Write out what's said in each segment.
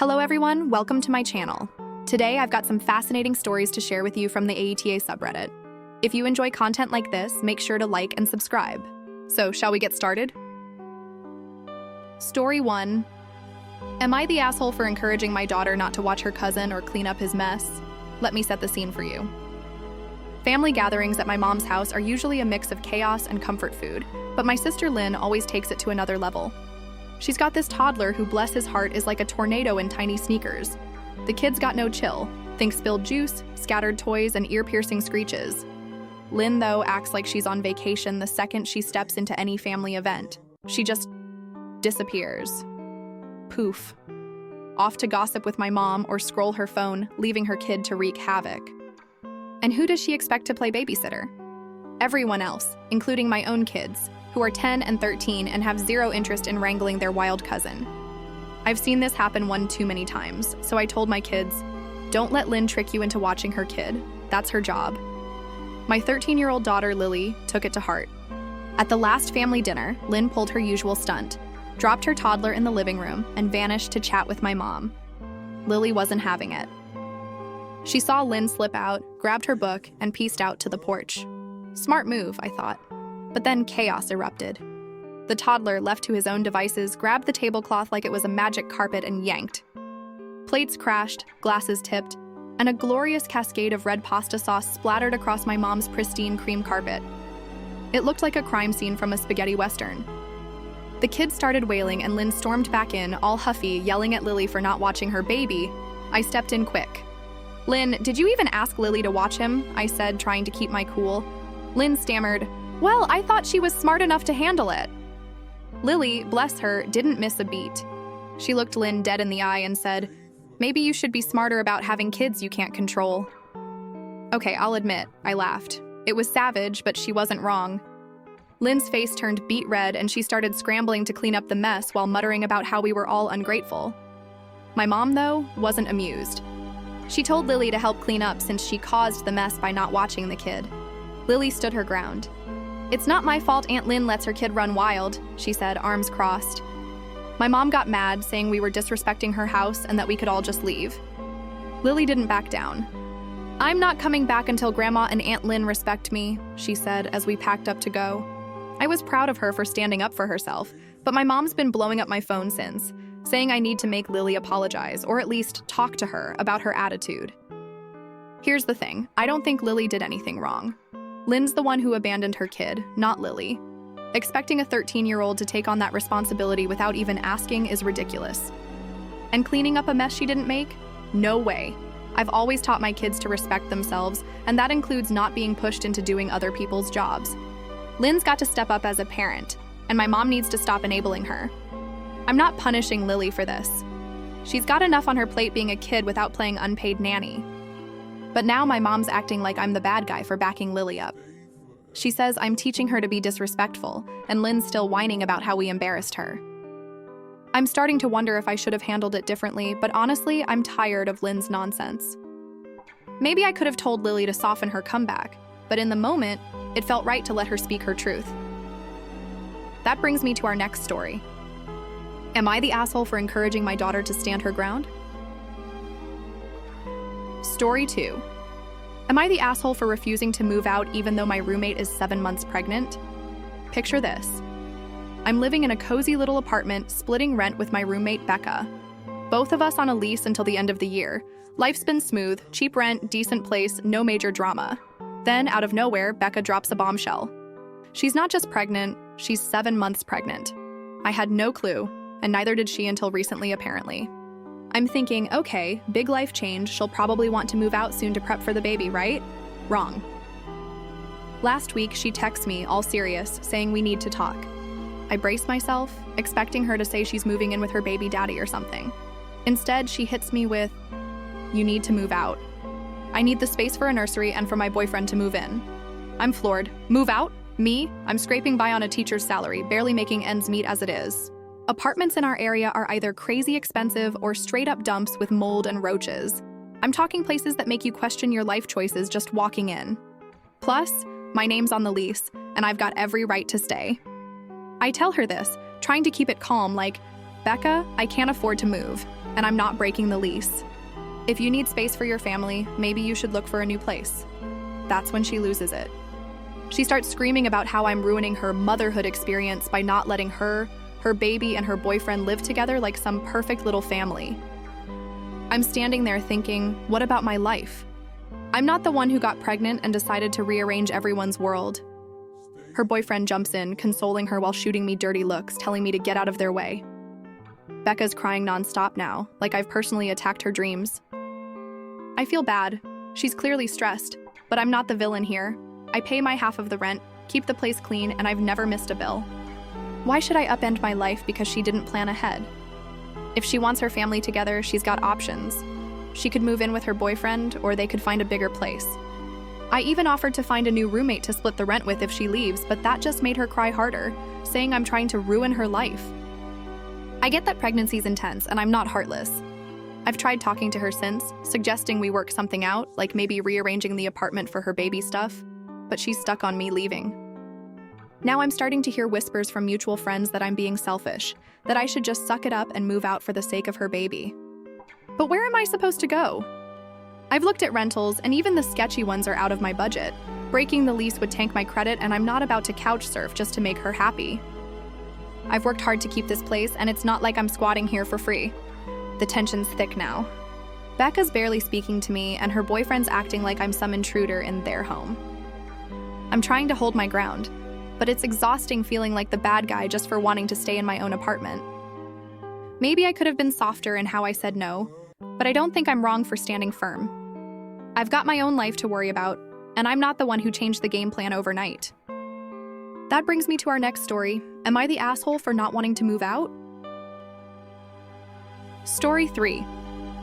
Hello everyone, welcome to my channel. Today I've got some fascinating stories to share with you from the AITA subreddit. If you enjoy content like this, make sure to like and subscribe. So, shall we get started? Story 1. Am I the asshole for encouraging my daughter not to watch her cousin or clean up his mess? Let me set the scene for you. Family gatherings at my mom's house are usually a mix of chaos and comfort food, but my sister Lynn always takes it to another level. She's got this toddler who, bless his heart, is like a tornado in tiny sneakers. The kid's got no chill. Think spilled juice, scattered toys, and ear-piercing screeches. Lynn, though, acts like she's on vacation the second she steps into any family event. She just disappears. Poof. Off to gossip with my mom or scroll her phone, leaving her kid to wreak havoc. And who does she expect to play babysitter? Everyone else, including my own kids, who are 10 and 13 and have zero interest in wrangling their wild cousin. I've seen this happen one too many times, so I told my kids, don't let Lynn trick you into watching her kid. That's her job. My 13-year-old daughter, Lily, took it to heart. At the last family dinner, Lynn pulled her usual stunt, dropped her toddler in the living room, and vanished to chat with my mom. Lily wasn't having it. She saw Lynn slip out, grabbed her book, and pieced out to the porch. Smart move, I thought. But then chaos erupted. The toddler, left to his own devices, grabbed the tablecloth like it was a magic carpet and yanked. Plates crashed, glasses tipped, and a glorious cascade of red pasta sauce splattered across my mom's pristine cream carpet. It looked like a crime scene from a spaghetti western. The kids started wailing and Lynn stormed back in, all huffy, yelling at Lily for not watching her baby. I stepped in quick. Lynn, did you even ask Lily to watch him? I said, trying to keep my cool. Lynn stammered, well, I thought she was smart enough to handle it. Lily, bless her, didn't miss a beat. She looked Lynn dead in the eye and said, maybe you should be smarter about having kids you can't control. Okay, I'll admit, I laughed. It was savage, but she wasn't wrong. Lynn's face turned beet red and she started scrambling to clean up the mess while muttering about how we were all ungrateful. My mom, though, wasn't amused. She told Lily to help clean up since she caused the mess by not watching the kid. Lily stood her ground. It's not my fault Aunt Lynn lets her kid run wild, she said, arms crossed. My mom got mad, saying we were disrespecting her house and that we could all just leave. Lily didn't back down. I'm not coming back until Grandma and Aunt Lynn respect me, she said as we packed up to go. I was proud of her for standing up for herself, but my mom's been blowing up my phone since, saying I need to make Lily apologize, or at least talk to her about her attitude. Here's the thing, I don't think Lily did anything wrong. Lynn's the one who abandoned her kid, not Lily. Expecting a 13-year-old to take on that responsibility without even asking is ridiculous. And cleaning up a mess she didn't make? No way. I've always taught my kids to respect themselves, and that includes not being pushed into doing other people's jobs. Lynn's got to step up as a parent, and my mom needs to stop enabling her. I'm not punishing Lily for this. She's got enough on her plate being a kid without playing unpaid nanny. But now my mom's acting like I'm the bad guy for backing Lily up. She says I'm teaching her to be disrespectful, and Lynn's still whining about how we embarrassed her. I'm starting to wonder if I should have handled it differently, but honestly, I'm tired of Lynn's nonsense. Maybe I could have told Lily to soften her comeback, but in the moment, it felt right to let her speak her truth. That brings me to our next story. Am I the asshole for encouraging my daughter to stand her ground? Story 2. Am I the asshole for refusing to move out even though my roommate is 7 months pregnant? Picture this. I'm living in a cozy little apartment, splitting rent with my roommate Becca. Both of us on a lease until the end of the year. Life's been smooth, cheap rent, decent place, no major drama. Then, out of nowhere, Becca drops a bombshell. She's not just pregnant, she's 7 months pregnant. I had no clue, and neither did she until recently, apparently. I'm thinking, okay, big life change, she'll probably want to move out soon to prep for the baby, right? Wrong. Last week, she texts me, all serious, saying we need to talk. I brace myself, expecting her to say she's moving in with her baby daddy or something. Instead, she hits me with, you need to move out. I need the space for a nursery and for my boyfriend to move in. I'm floored. Move out? Me? I'm scraping by on a teacher's salary, barely making ends meet as it is. Apartments in our area are either crazy expensive or straight-up dumps with mold and roaches. I'm talking places that make you question your life choices just walking in. Plus, my name's on the lease, and I've got every right to stay. I tell her this, trying to keep it calm, like, Becca, I can't afford to move. and I'm not breaking the lease. If you need space for your family, maybe you should look for a new place. That's when she loses it. She starts screaming about how I'm ruining her motherhood experience by not letting her baby, and her boyfriend live together like some perfect little family. I'm standing there thinking, what about my life? I'm not the one who got pregnant and decided to rearrange everyone's world. Her boyfriend jumps in, consoling her while shooting me dirty looks, telling me to get out of their way. Becca's crying nonstop now, like I've personally attacked her dreams. I feel bad. She's clearly stressed, but I'm not the villain here. I pay my half of the rent, keep the place clean, and I've never missed a bill. Why should I upend my life because she didn't plan ahead? If she wants her family together, she's got options. She could move in with her boyfriend, or they could find a bigger place. I even offered to find a new roommate to split the rent with if she leaves, but that just made her cry harder, saying I'm trying to ruin her life. I get that pregnancy's intense, and I'm not heartless. I've tried talking to her since, suggesting we work something out, like maybe rearranging the apartment for her baby stuff, but she's stuck on me leaving. Now I'm starting to hear whispers from mutual friends that I'm being selfish, that I should just suck it up and move out for the sake of her baby. But where am I supposed to go? I've looked at rentals, and even the sketchy ones are out of my budget. Breaking the lease would tank my credit, and I'm not about to couch surf just to make her happy. I've worked hard to keep this place, and it's not like I'm squatting here for free. The tension's thick now. Becca's barely speaking to me, and her boyfriend's acting like I'm some intruder in their home. I'm trying to hold my ground, but it's exhausting feeling like the bad guy just for wanting to stay in my own apartment. Maybe I could have been softer in how I said no, but I don't think I'm wrong for standing firm. I've got my own life to worry about, and I'm not the one who changed the game plan overnight. That brings me to our next story. Am I the asshole for not wanting to move out? Story 3.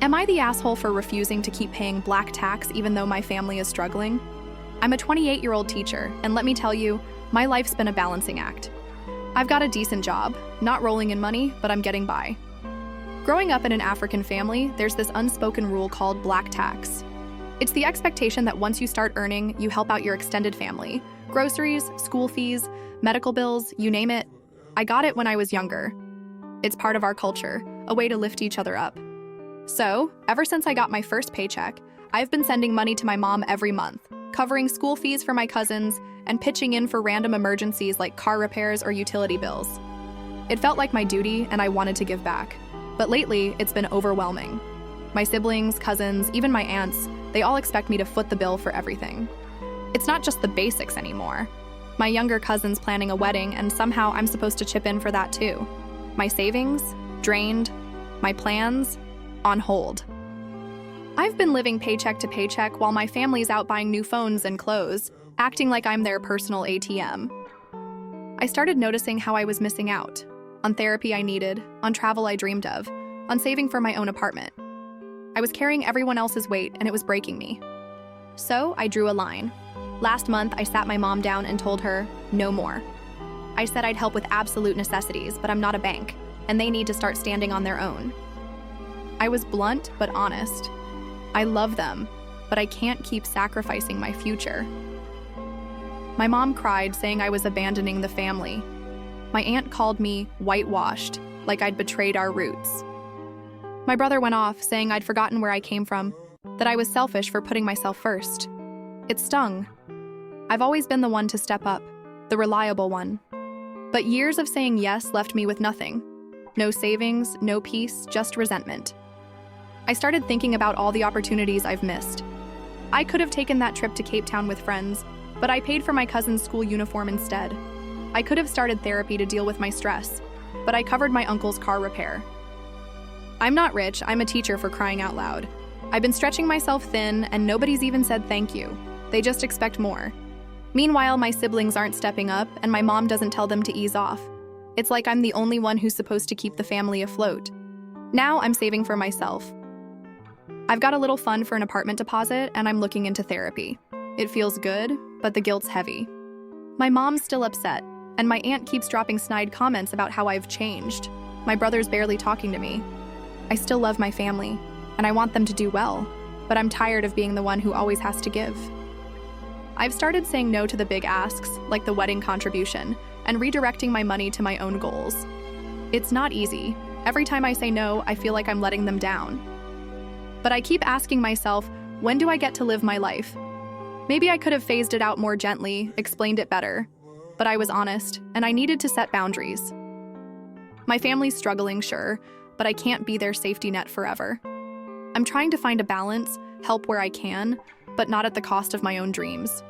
Am I the asshole for refusing to keep paying black tax even though my family is struggling? I'm a 28-year-old teacher, and let me tell you, my life's been a balancing act. I've got a decent job, not rolling in money, but I'm getting by. Growing up in an African family, there's this unspoken rule called black tax. It's the expectation that once you start earning, you help out your extended family. Groceries, school fees, medical bills, you name it. I got it when I was younger. It's part of our culture, a way to lift each other up. So, ever since I got my first paycheck, I've been sending money to my mom every month, covering school fees for my cousins, and pitching in for random emergencies like car repairs or utility bills. It felt like my duty, and I wanted to give back. But lately, it's been overwhelming. My siblings, cousins, even my aunts, they all expect me to foot the bill for everything. It's not just the basics anymore. My younger cousin's planning a wedding, and somehow I'm supposed to chip in for that too. My savings? Drained. My plans? On hold. I've been living paycheck to paycheck while my family's out buying new phones and clothes, acting like I'm their personal ATM. I started noticing how I was missing out. On therapy I needed, on travel I dreamed of, on saving for my own apartment. I was carrying everyone else's weight, and it was breaking me. So I drew a line. Last month, I sat my mom down and told her, no more. I said I'd help with absolute necessities, but I'm not a bank, and they need to start standing on their own. I was blunt but honest. I love them, but I can't keep sacrificing my future. My mom cried, saying I was abandoning the family. My aunt called me whitewashed, like I'd betrayed our roots. My brother went off, saying I'd forgotten where I came from, that I was selfish for putting myself first. It stung. I've always been the one to step up, the reliable one. But years of saying yes left me with nothing. No savings, no peace, just resentment. I started thinking about all the opportunities I've missed. I could have taken that trip to Cape Town with friends, but I paid for my cousin's school uniform instead. I could have started therapy to deal with my stress, but I covered my uncle's car repair. I'm not rich, I'm a teacher for crying out loud. I've been stretching myself thin, and nobody's even said thank you. They just expect more. Meanwhile, my siblings aren't stepping up, and my mom doesn't tell them to ease off. It's like I'm the only one who's supposed to keep the family afloat. Now I'm saving for myself. I've got a little fund for an apartment deposit, and I'm looking into therapy. It feels good, but the guilt's heavy. My mom's still upset, and my aunt keeps dropping snide comments about how I've changed. My brother's barely talking to me. I still love my family, and I want them to do well, but I'm tired of being the one who always has to give. I've started saying no to the big asks, like the wedding contribution, and redirecting my money to my own goals. It's not easy, Every time I say no, I feel like I'm letting them down. But I keep asking myself, when do I get to live my life? Maybe I could have phased it out more gently, explained it better. But I was honest, and I needed to set boundaries. My family's struggling, sure, but I can't be their safety net forever. I'm trying to find a balance, help where I can, but not at the cost of my own dreams.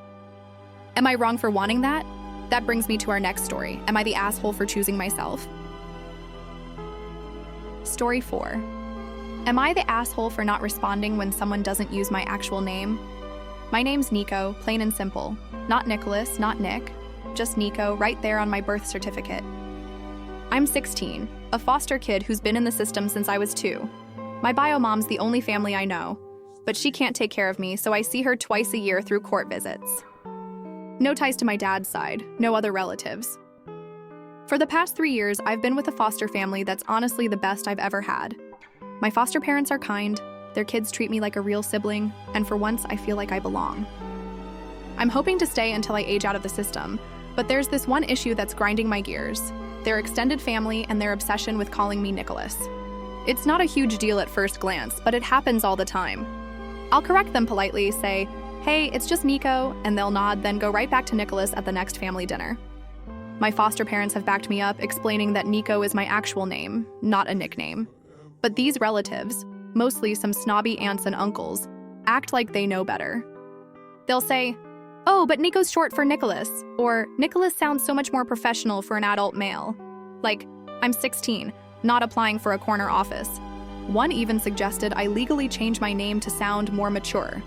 Am I wrong for wanting that? That brings me to our next story. Am I the asshole for choosing myself? Story 4. Am I the asshole for not responding when someone doesn't use my actual name? My name's Nico, plain and simple. Not Nicholas, not Nick. Just Nico, right there on my birth certificate. I'm 16, a foster kid who's been in the system since I was 2. My bio mom's the only family I know, but she can't take care of me, so I see her twice a year through court visits. No ties to my dad's side, no other relatives. For the past 3 years, I've been with a foster family that's honestly the best I've ever had. My foster parents are kind, their kids treat me like a real sibling, and for once I feel like I belong. I'm hoping to stay until I age out of the system, but there's this one issue that's grinding my gears: their extended family and their obsession with calling me Nicholas. It's not a huge deal at first glance, but it happens all the time. I'll correct them politely, say, "Hey, it's just Nico," and they'll nod, then go right back to Nicholas at the next family dinner. My foster parents have backed me up, explaining that Nico is my actual name, not a nickname. But these relatives, mostly some snobby aunts and uncles, act like they know better. They'll say, "Oh, but Nico's short for Nicholas," or "Nicholas sounds so much more professional for an adult male." Like, I'm 16, not applying for a corner office. One even suggested I legally change my name to sound more mature.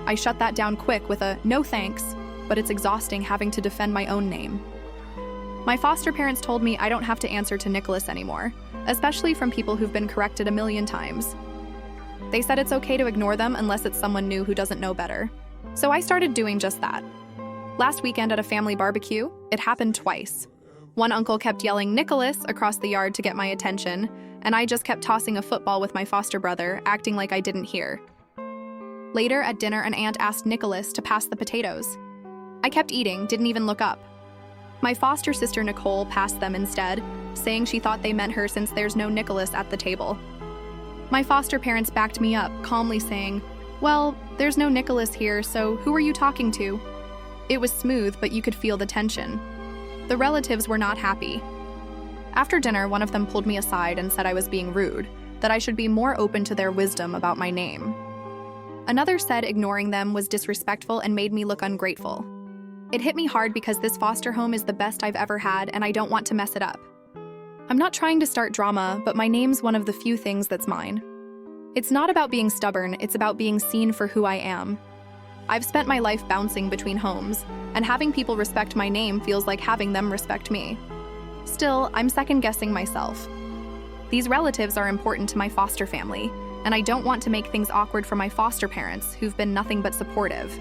I shut that down quick with a "no thanks," but it's exhausting having to defend my own name. My foster parents told me I don't have to answer to Nicholas anymore, especially from people who've been corrected a million times. They said it's okay to ignore them unless it's someone new who doesn't know better. So I started doing just that. Last weekend at a family barbecue, it happened twice. One uncle kept yelling "Nicholas" across the yard to get my attention, and I just kept tossing a football with my foster brother, acting like I didn't hear. Later at dinner, an aunt asked Nicholas to pass the potatoes. I kept eating, didn't even look up. My foster sister Nicole passed them instead, saying she thought they meant her since there's no Nicholas at the table. My foster parents backed me up, calmly saying, "Well, there's no Nicholas here, so who are you talking to?" It was smooth, but you could feel the tension. The relatives were not happy. After dinner, one of them pulled me aside and said I was being rude, that I should be more open to their wisdom about my name. Another said ignoring them was disrespectful and made me look ungrateful. It hit me hard because this foster home is the best I've ever had and I don't want to mess it up. I'm not trying to start drama, but my name's one of the few things that's mine. It's not about being stubborn, it's about being seen for who I am. I've spent my life bouncing between homes, and having people respect my name feels like having them respect me. Still, I'm second-guessing myself. These relatives are important to my foster family, and I don't want to make things awkward for my foster parents, who've been nothing but supportive.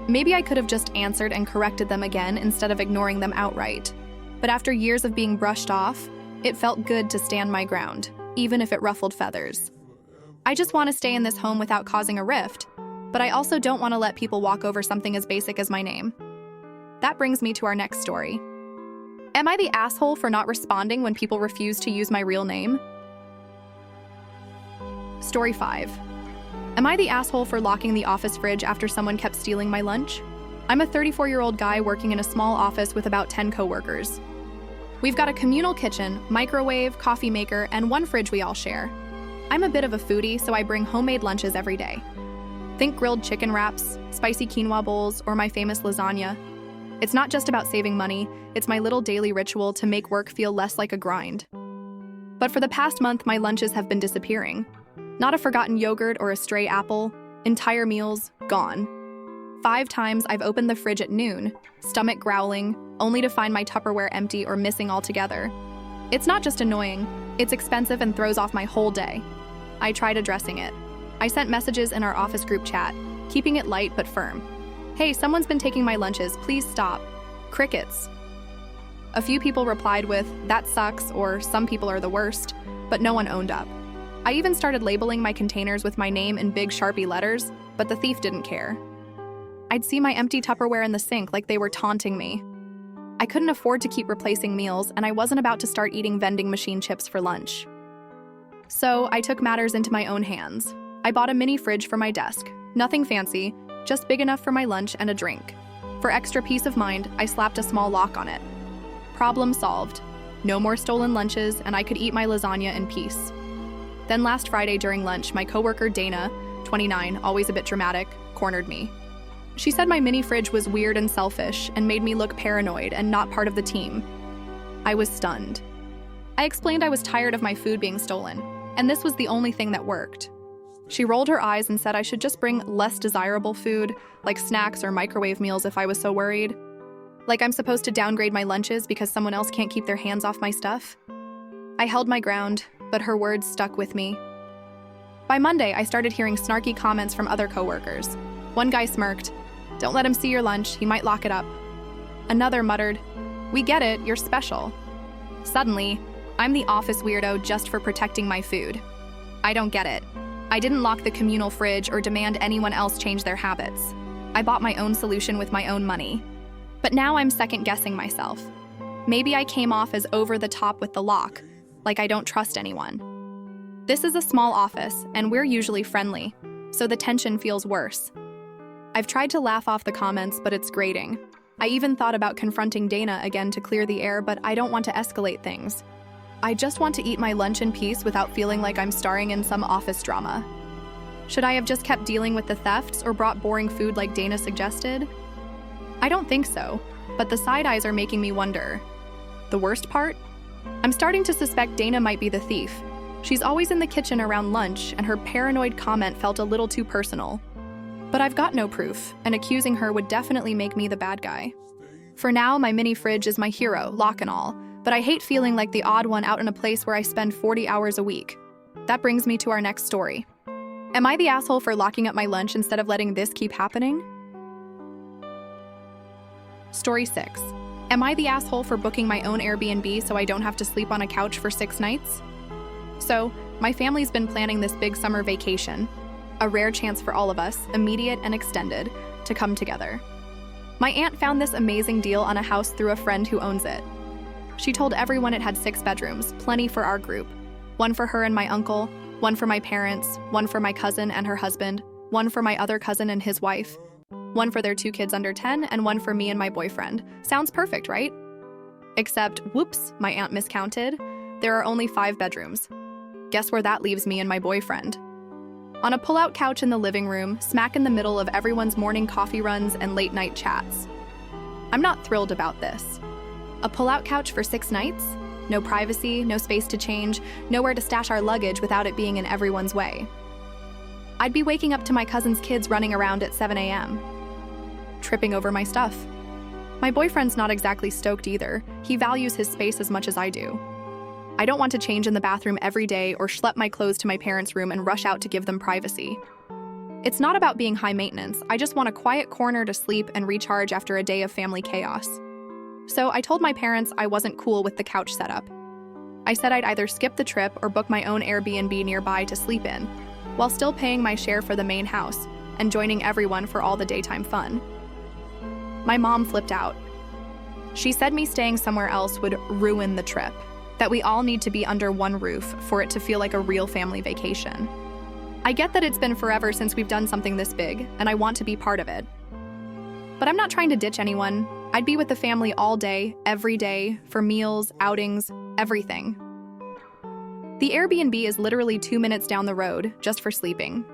Maybe I could have just answered and corrected them again instead of ignoring them outright. But after years of being brushed off, it felt good to stand my ground, even if it ruffled feathers. I just want to stay in this home without causing a rift, but I also don't want to let people walk over something as basic as my name. That brings me to our next story. Am I the asshole for not responding when people refuse to use my real name? Story 5. Am I the asshole for locking the office fridge after someone kept stealing my lunch? I'm a 34-year-old guy working in a small office with about 10 coworkers. We've got a communal kitchen, microwave, coffee maker, and one fridge we all share. I'm a bit of a foodie, so I bring homemade lunches every day. Think grilled chicken wraps, spicy quinoa bowls, or my famous lasagna. It's not just about saving money, it's my little daily ritual to make work feel less like a grind. But for the past month, my lunches have been disappearing. Not a forgotten yogurt or a stray apple, entire meals gone. 5 times I've opened the fridge at noon, stomach growling, only to find my Tupperware empty or missing altogether. It's not just annoying, it's expensive and throws off my whole day. I tried addressing it. I sent messages in our office group chat, keeping it light but firm. "Hey, someone's been taking my lunches, please stop." Crickets. A few people replied with, "That sucks," or "Some people are the worst," but no one owned up. I even started labeling my containers with my name in big Sharpie letters, but the thief didn't care. I'd see my empty Tupperware in the sink like they were taunting me. I couldn't afford to keep replacing meals, and I wasn't about to start eating vending machine chips for lunch. So I took matters into my own hands. I bought a mini fridge for my desk. Nothing fancy, just big enough for my lunch and a drink. For extra peace of mind, I slapped a small lock on it. Problem solved. No more stolen lunches, and I could eat my lasagna in peace. Then last Friday during lunch, my coworker Dana, 29, always a bit dramatic, cornered me. She said my mini fridge was weird and selfish and made me look paranoid and not part of the team. I was stunned. I explained I was tired of my food being stolen, and this was the only thing that worked. She rolled her eyes and said I should just bring less desirable food, like snacks or microwave meals if I was so worried. Like I'm supposed to downgrade my lunches because someone else can't keep their hands off my stuff. I held my ground, but her words stuck with me. By Monday, I started hearing snarky comments from other coworkers. One guy smirked, "Don't let him see your lunch, he might lock it up." Another muttered, "We get it, you're special." Suddenly, I'm the office weirdo just for protecting my food. I don't get it. I didn't lock the communal fridge or demand anyone else change their habits. I bought my own solution with my own money. But now I'm second-guessing myself. Maybe I came off as over the top with the lock, like I don't trust anyone. This is a small office, and we're usually friendly, so the tension feels worse. I've tried to laugh off the comments, but it's grating. I even thought about confronting Dana again to clear the air, but I don't want to escalate things. I just want to eat my lunch in peace without feeling like I'm starring in some office drama. Should I have just kept dealing with the thefts or brought boring food like Dana suggested? I don't think so, but the side eyes are making me wonder. The worst part? I'm starting to suspect Dana might be the thief. She's always in the kitchen around lunch, and her paranoid comment felt a little too personal. But I've got no proof, and accusing her would definitely make me the bad guy. For now, my mini fridge is my hero, lock and all, but I hate feeling like the odd one out in a place where I spend 40 hours a week. That brings me to our next story. Am I the asshole for locking up my lunch instead of letting this keep happening? Story 6. Am I the asshole for booking my own Airbnb so I don't have to sleep on a couch for 6 nights? So, my family's been planning this big summer vacation, a rare chance for all of us, immediate and extended, to come together. My aunt found this amazing deal on a house through a friend who owns it. She told everyone it had 6 bedrooms, plenty for our group. One for her and my uncle, one for my parents, one for my cousin and her husband, one for my other cousin and his wife, one for their 2 kids under 10, and one for me and my boyfriend. Sounds perfect, right? Except, whoops, my aunt miscounted. There are only 5 bedrooms. Guess where that leaves me and my boyfriend? On a pull-out couch in the living room, smack in the middle of everyone's morning coffee runs and late-night chats. I'm not thrilled about this. A pull-out couch for 6 nights? No privacy, no space to change, nowhere to stash our luggage without it being in everyone's way. I'd be waking up to my cousin's kids running around at 7 a.m., tripping over my stuff. My boyfriend's not exactly stoked either. He values his space as much as I do. I don't want to change in the bathroom every day or schlep my clothes to my parents' room and rush out to give them privacy. It's not about being high maintenance. I just want a quiet corner to sleep and recharge after a day of family chaos. So I told my parents I wasn't cool with the couch setup. I said I'd either skip the trip or book my own Airbnb nearby to sleep in, while still paying my share for the main house and joining everyone for all the daytime fun. My mom flipped out. She said me staying somewhere else would ruin the trip, that we all need to be under one roof for it to feel like a real family vacation. I get that it's been forever since we've done something this big, and I want to be part of it. But I'm not trying to ditch anyone. I'd be with the family all day, every day, for meals, outings, everything. The Airbnb is literally 2 minutes down the road, just for sleeping.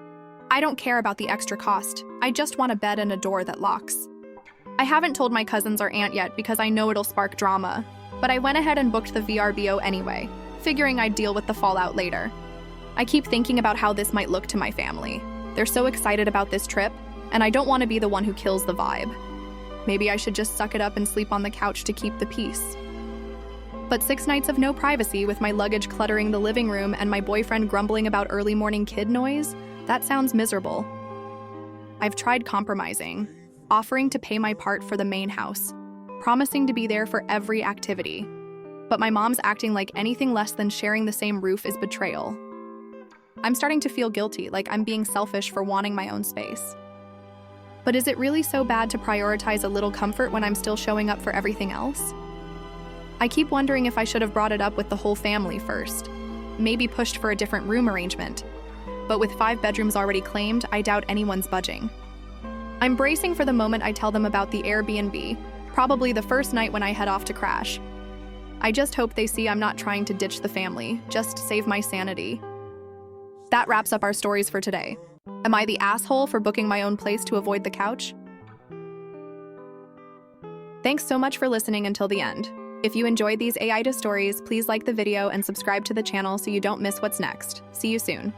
I don't care about the extra cost. I just want a bed and a door that locks. I haven't told my cousins or aunt yet because I know it'll spark drama, but I went ahead and booked the VRBO anyway, figuring I'd deal with the fallout later. I keep thinking about how this might look to my family. They're so excited about this trip, and I don't want to be the one who kills the vibe. Maybe I should just suck it up and sleep on the couch to keep the peace. But 6 nights of no privacy with my luggage cluttering the living room and my boyfriend grumbling about early morning kid noise, that sounds miserable. I've tried compromising, offering to pay my part for the main house, promising to be there for every activity. But my mom's acting like anything less than sharing the same roof is betrayal. I'm starting to feel guilty, like I'm being selfish for wanting my own space. But is it really so bad to prioritize a little comfort when I'm still showing up for everything else? I keep wondering if I should have brought it up with the whole family first. maybe pushed for a different room arrangement. But with 5 bedrooms already claimed, I doubt anyone's budging. I'm bracing for the moment I tell them about the Airbnb, probably the first night when I head off to crash. I just hope they see I'm not trying to ditch the family, just save my sanity. That wraps up our stories for today. Am I the asshole for booking my own place to avoid the couch? Thanks so much for listening until the end. If you enjoyed these AITA stories, please like the video and subscribe to the channel so you don't miss what's next. See you soon.